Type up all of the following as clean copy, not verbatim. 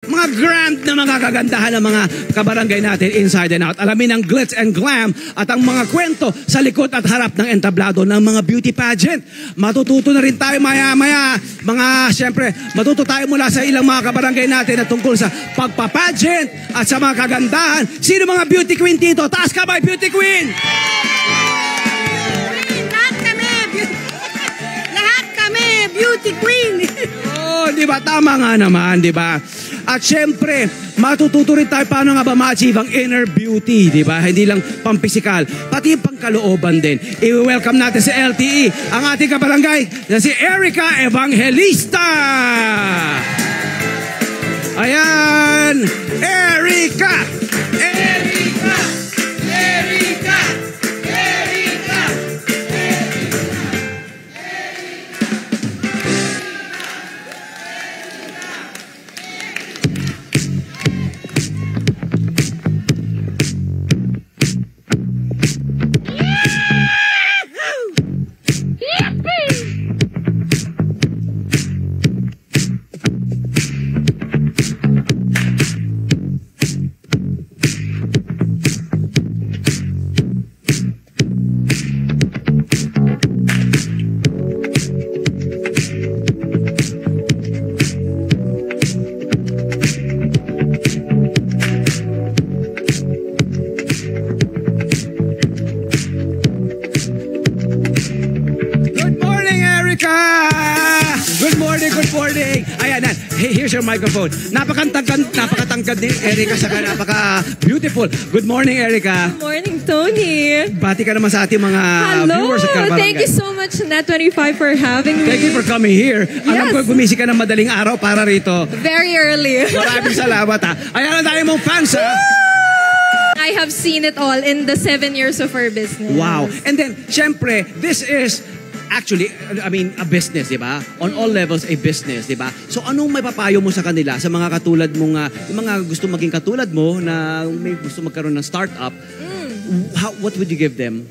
Mga grand na mga kagandahan ng mga kabarangay natin inside and out. Alamin ang glitz and glam at ang mga kwento sa likod at harap ng entablado ng mga beauty pageant. Matututo na rin tayo maya-maya. Siyempre, matuto tayo mula sa ilang mga kabarangay natin na tungkol sa pagpapageant at sa mga kagandahan. Sino mga beauty queen dito? Taas kamay, beauty queen! Lahat kami, beauty queen! Oh, di ba? Tama nga naman, di ba? At syempre, matututo rin tayo paano nga ba ma-achieve ang inner beauty, di ba? Hindi lang pampisikal, pati pangkalooban din. I-welcome natin sa LTE ang ating kabarangay na si Erica Evangelista! Ayan! Erica! Erica! Erica! Erica! Here's your microphone. Napakatangkad ni Erica, saka napaka-beautiful. Good morning, Erica. Good morning, Tony. Bati ka naman sa ating mga viewers at kabarangay. Thank you so much, Net25, for having me. Thank you for coming here. Yes. Alam ko, gumising ka ng madaling araw para rito. Very early. Maraming salamat, ha. Ayan ang tayo mong fans, ha. I have seen it all in the 7 years of our business. Wow. And then, syempre, this is actually, a business, di ba? On all levels, a business, di ba? So, anong may papayo mo sa kanila, sa mga katulad mong, yung mga gusto maging katulad mo, na may gusto magkaroon ng startup, what would you give them?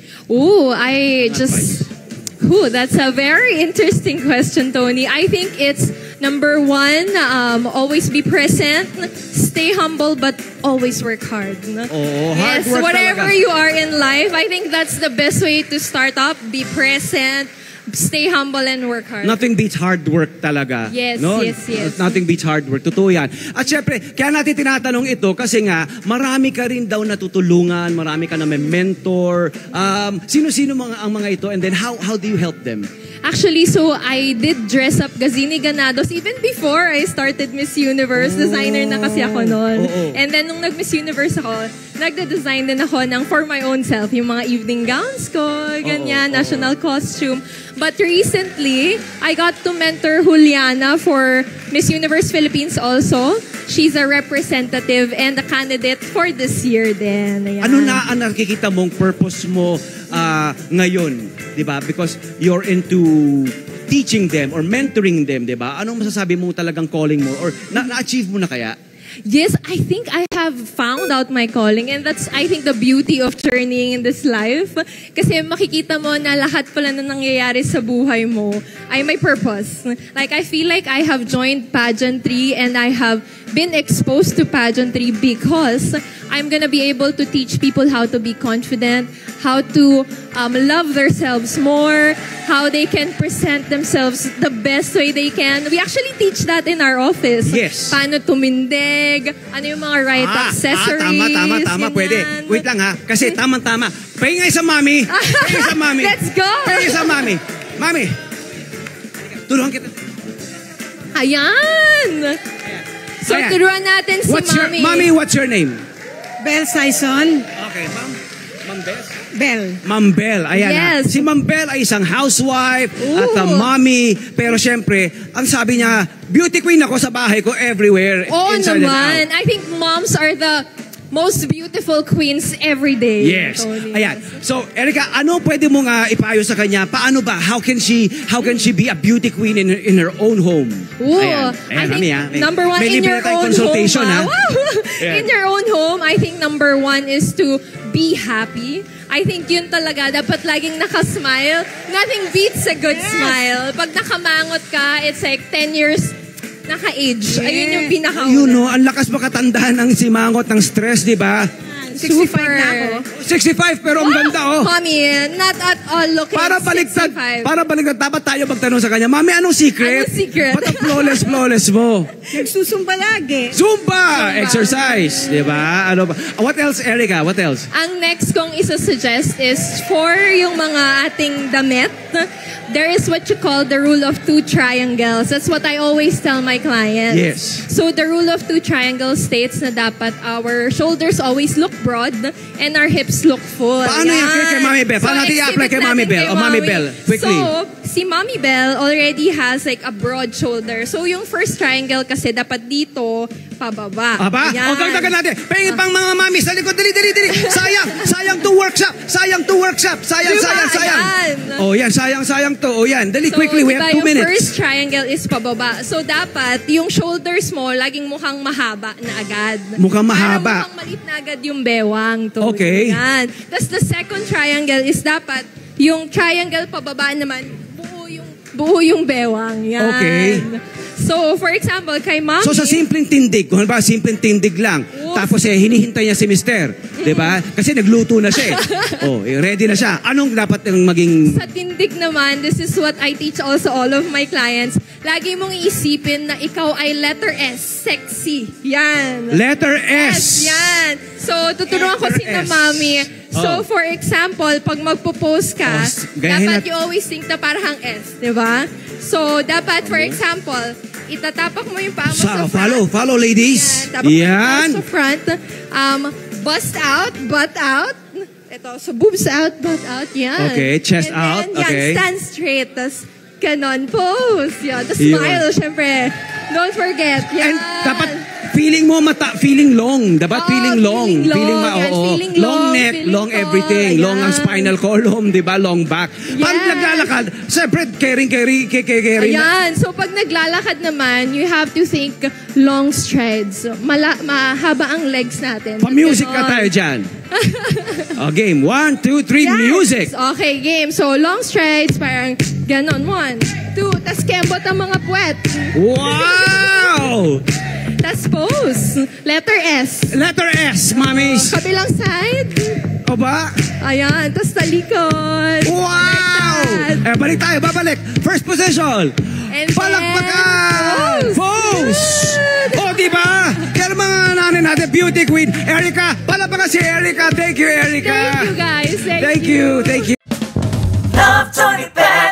That's a very interesting question, Tony. I think it's number one, always be present, stay humble, but always work hard. Hard work whatever talaga. you are in life, I think that's the best way to start up. Be present, stay humble, and work hard. Nothing beats hard work talaga. Yes, no? yes. Nothing beats hard work. Totoo yan. At syempre, kaya natin tinatanong ito kasi nga, marami ka rin daw natutulungan, marami ka na may mentor. Sino-sino ang mga ito, and then how do you help them? Actually, so I did dress up Gazini Ganados even before I started Miss Universe. Designer na kasi ako noon. And then nung nag-Miss Universe ako, nagde-design din ako ng for my own self. Yung mga evening gowns ko, ganyan, national costume. But recently, I got to mentor Juliana for Miss Universe Philippines also. She's a representative and a candidate for this year din. Ayan. Ano na ang nakikita mong purpose mo ngayon? Diba? Because you're into teaching them or mentoring them, diba? Anong masasabi mo talagang calling mo? Or na-achieve mo na kaya? Yes, I think I have found out my calling, and that's, I think, the beauty of journeying in this life. Kasi makikita mo na lahat pala na nangyayari sa buhay mo ay may purpose. Like, I feel like I have joined pageantry and I have been exposed to pageantry because I'm gonna be able to teach people how to be confident, how to love themselves more, how they can present themselves the best way they can. We actually teach that in our office. Yes. Paano tumindig, ano yung mga right accessories. Tama. Pwede. Wait lang ha. Kasi tama. Pahingay sa mami. Pahingay sa mami. Let's go. Pahingay sa mami. Mami. Tulungan kita. Ayan. So, Ayan. turuan natin si Mami. Mami, what's your name? Belle Saison. Okay, Ma'am Bell. Belle. Ma'am Bell, ayan Yes. Si Ma'am Bell ay isang housewife at mommy. Pero syempre, ang sabi niya, beauty queen ako sa bahay ko everywhere. Oo inside and naman. out. I think moms are the most beautiful queens every day. Yes. Tony. Ayan. So, Erica, ano pwede mo nga ipayo sa kanya? Paano ba? How can she be a beauty queen in her own home? Ooh, Ayan, I think mami, number one may in libre your na tayong own consultation, home. ha? Wow. In your own home, I think number one is to be happy. I think yun talaga, dapat laging nakasmile. Nothing beats a good smile. Pag nakamangot ka, it's like 10 years naka-age. Ayun yung pinakauna. You know, ang lakas makatandaan ng simangot ng stress, di ba? 65 na ako. 65 pero ang ganda, oh. Mommy, not at all looking Para baliktad, 65. para baliktad. Dapat tayo magtanong sa kanya, Mami, anong secret? Anong secret? Ba't ang flawless mo? Nagsusumba lagi. Zumba! Exercise! Di ba? Ano ba? What else, Erica? What else? Ang next kong isa-suggest is for yung mga ating damit, there is what you call the rule of 2 triangles. That's what I always tell my clients. Yes. So the rule of 2 triangles states na dapat our shoulders always look broad and our hips look full. Paano yan kay Mami Bell? Paano natin i-apply kay Mami Bell? O Mami Bell, quickly. So, si Mami Bell already has like a broad shoulder. So yung first triangle kasi dapat dito, pababa. Aba? Yan. O dagdagan natin. Pahingin pang mga mami sa likod. Dali. Sayang to workshop. Sayang. Ayan. Oh, yan. Sayang to. O yan. Dali, So, quickly. We have 2 diba, minutes. Yung first triangle is pababa. So, dapat yung shoulders mo laging mukhang mahaba na agad. Mukhang mahaba. Para mukhang malit na agad yung bewang. To. Okay. Yan. Tapos the second triangle is dapat yung triangle pababa naman, buo yung bewang. Yan. Okay. So, for example, kay Mommy... So sa simpleng tindig, kung ba simpleng tindig lang, tapos hinihintay niya si Mister, 'di ba? Kasi nagluto na siya. Oh, ready na siya. Anong dapat yung maging Sa tindig naman, this is what I teach also all of my clients. Lagi mong iisipin na ikaw ay letter S, sexy. Yan. letter S? Yan. So, tuturuan ko Letter si na S. Mami. So, Oh. for example, pag magpo-post ka, gayahin dapat nat- you always think na parang S, di ba? So, dapat, for example, itatapak mo yung paa mo sa front. Follow ladies. Yan. Tapak mo yung Yan. paa sa front. Bust out, butt out. Ito, so boobs out, butt out. Yan. Okay, chest And then, out, Yan, okay. stand straight. Tapos, ganon pose. Yan. Tapos, Yun. smile, syempre. Don't forget. Yan. And dapat feeling feeling long. Dapat Oh, feeling long. feeling long. Yan, feeling Long long, neck, feeling long tall. everything. Long ang Ayan. spinal column, di ba? Long back. Pag Yes. naglalakad, siyempre, carrying. Ayan. So, pag naglalakad naman, you have to think long strides. Mahaba ang legs natin. Pa-music ka Ganon. tayo dyan. Game. 1, 2, 3, Yes. music. Okay, game. So, long strides, parang ganon. 1, 2, tas kembot ang mga puwet. Wow! Tas pose. Letter S. Letter S, mommies. Kabilang side. O ba? Ayan. Tas talikod. Wow! Baliktad. Balik tayo, babalik. First position. And Palakpakan! then, Pose! O, diba? Kaya mga nanay natin, beauty queen, Erica. Palakpakan si Erica. Thank you, Erica. Thank you, guys. Thank you. Love Tony Bell.